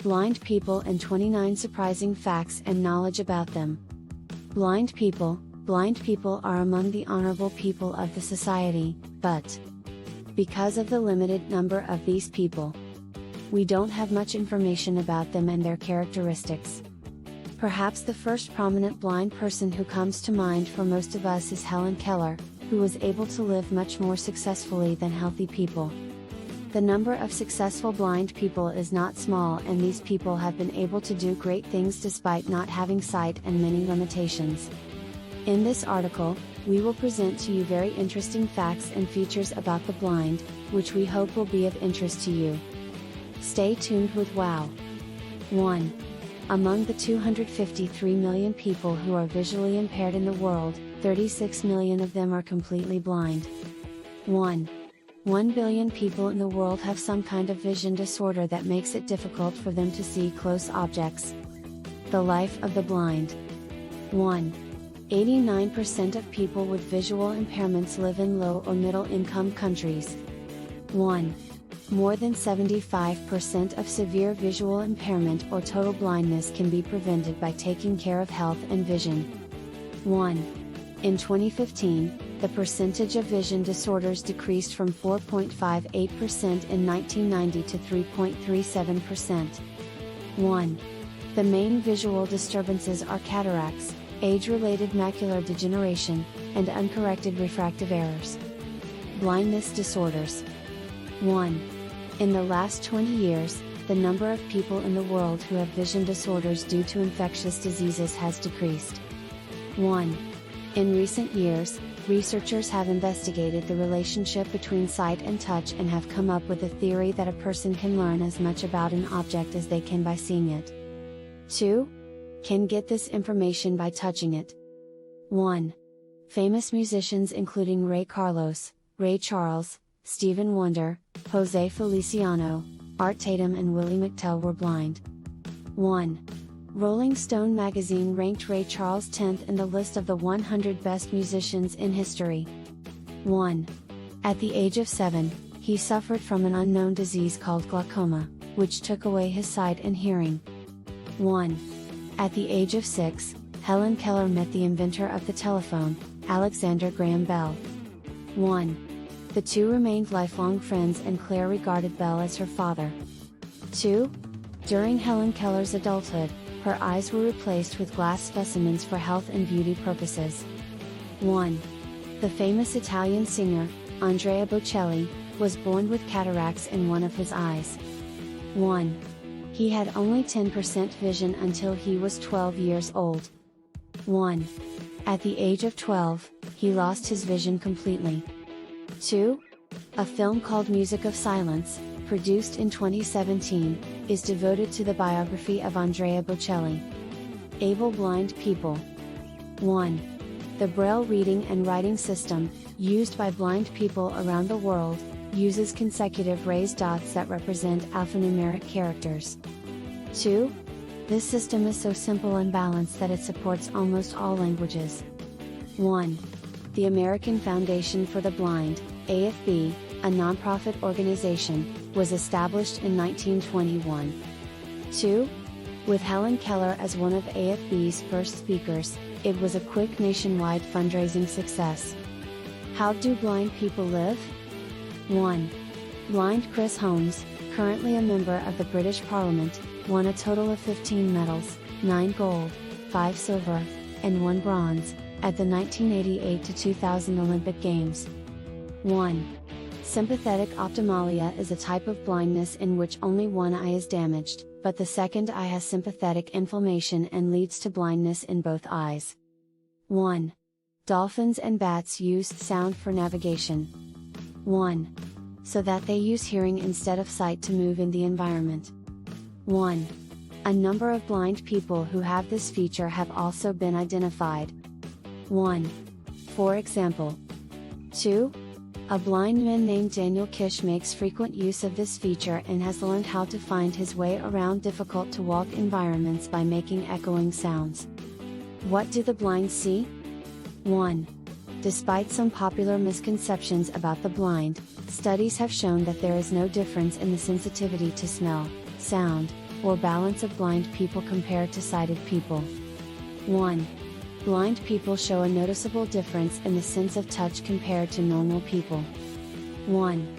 Blind people and 29 surprising facts and knowledge about them. Blind people are among the honorable people of the society, but because of the limited number of these people, we don't have much information about them and their characteristics. Perhaps the first prominent blind person who comes to mind for most of us is Helen Keller, who was able to live much more successfully than healthy people. The number of successful blind people is not small, and these people have been able to do great things despite not having sight and many limitations. In this article, we will present to you very interesting facts and features about the blind, which we hope will be of interest to you. Stay tuned with WOW! 1. Among the 253 million people who are visually impaired in the world, 36 million of them are completely blind. 1 billion people in the world have some kind of vision disorder that makes it difficult for them to see close objects. The life of the blind. 89% of people with visual impairments live in low or middle income countries. More than 75% of severe visual impairment or total blindness can be prevented by taking care of health and vision. In 2015, the percentage of vision disorders decreased from 4.58% in 1990 to 3.37%. The main visual disturbances are cataracts, age-related macular degeneration, and uncorrected refractive errors. Blindness disorders. In the last 20 years, the number of people in the world who have vision disorders due to infectious diseases has decreased. In recent years, researchers have investigated the relationship between sight and touch and have come up with a theory that a person can learn as much about an object as they can by seeing it. 2. Can get this information by touching it. 1. Famous musicians including Ray Carlos, Ray Charles, Stevie Wonder, Jose Feliciano, Art Tatum and Willie McTell were blind. 1. Rolling Stone magazine ranked Ray Charles 10th in the list of the 100 best musicians in history. 1. At the age of 7, he suffered from an unknown disease called glaucoma, which took away his sight and hearing. 1. At the age of 6, Helen Keller met the inventor of the telephone, Alexander Graham Bell. 1. The two remained lifelong friends and Claire regarded Bell as her father. 2. During Helen Keller's adulthood, her eyes were replaced with glass specimens for health and beauty purposes. 1. The famous Italian singer, Andrea Bocelli, was born with cataracts in one of his eyes. 1. He had only 10% vision until he was 12 years old. 1. At the age of 12, he lost his vision completely. 2. A film called Music of Silence, produced in 2017, is devoted to the biography of Andrea Bocelli. Able blind people. 1. The Braille reading and writing system, used by blind people around the world, uses consecutive raised dots that represent alphanumeric characters. 2. This system is so simple and balanced that it supports almost all languages. 1. The American Foundation for the Blind, AFB, a nonprofit organization, was established in 1921. 2. With Helen Keller as one of AFB's first speakers, it was a quick nationwide fundraising success. How do blind people live? 1. Blind Chris Holmes, currently a member of the British Parliament, won a total of 15 medals, 9 gold, 5 silver, and 1 bronze, at the 1988-2000 Olympic Games. 1. Sympathetic ophthalmia is a type of blindness in which only one eye is damaged, but the second eye has sympathetic inflammation and leads to blindness in both eyes. 1. Dolphins and bats use sound for navigation. 1. So that they use hearing instead of sight to move in the environment. 1. A number of blind people who have this feature have also been identified. 1. For example. 2. A blind man named Daniel Kish makes frequent use of this feature and has learned how to find his way around difficult to walk environments by making echoing sounds. What do the blind see? 1. Despite some popular misconceptions about the blind, studies have shown that there is no difference in the sensitivity to smell, sound, or balance of blind people compared to sighted people. 1. Blind people show a noticeable difference in the sense of touch compared to normal people. 1.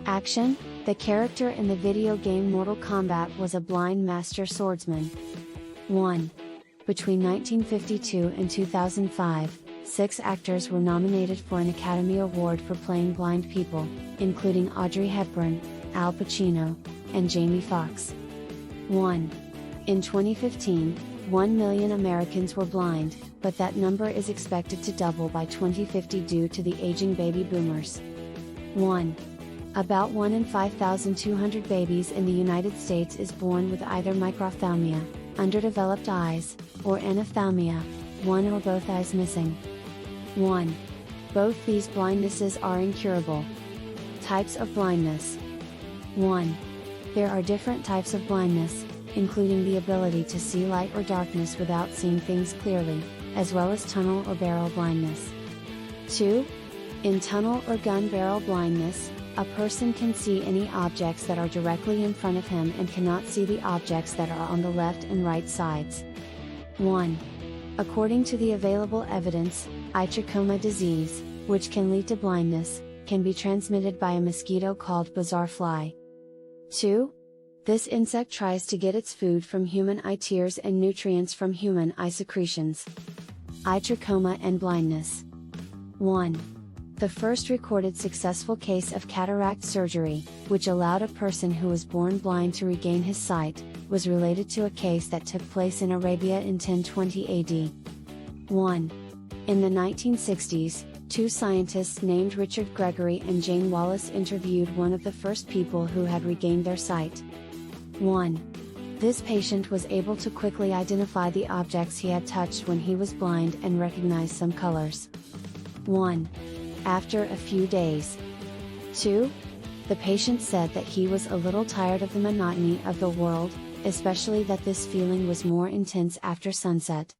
Action: the character in the video game Mortal Kombat was a blind master swordsman. 1. Between 1952 and 2005, 6 actors were nominated for an Academy Award for playing blind people, including Audrey Hepburn, Al Pacino, and Jamie Foxx. 1. In 2015, 1 million Americans were blind, but that number is expected to double by 2050 due to the aging baby boomers. 1. About 1 in 5,200 babies in the United States is born with either microphthalmia, underdeveloped eyes, or anophthalmia, one or both eyes missing. 1. Both these blindnesses are incurable. Types of blindness. 1. There are different types of blindness, including the ability to see light or darkness without seeing things clearly, as well as tunnel or barrel blindness. 2. In tunnel or gun barrel blindness, a person can see any objects that are directly in front of him and cannot see the objects that are on the left and right sides. 1. According to the available evidence, eye trachoma disease, which can lead to blindness, can be transmitted by a mosquito called bazaar fly. 2. This insect tries to get its food from human eye tears and nutrients from human eye secretions. Eye trachoma and blindness. 1. The first recorded successful case of cataract surgery, which allowed a person who was born blind to regain his sight, was related to a case that took place in Arabia in 1020 AD. 1. In the 1960s, 2 scientists named Richard Gregory and Jane Wallace interviewed one of the first people who had regained their sight. 1. This patient was able to quickly identify the objects he had touched when he was blind and recognize some colors. 1. After a few days. 2. The patient said that he was a little tired of the monotony of the world, especially that this feeling was more intense after sunset.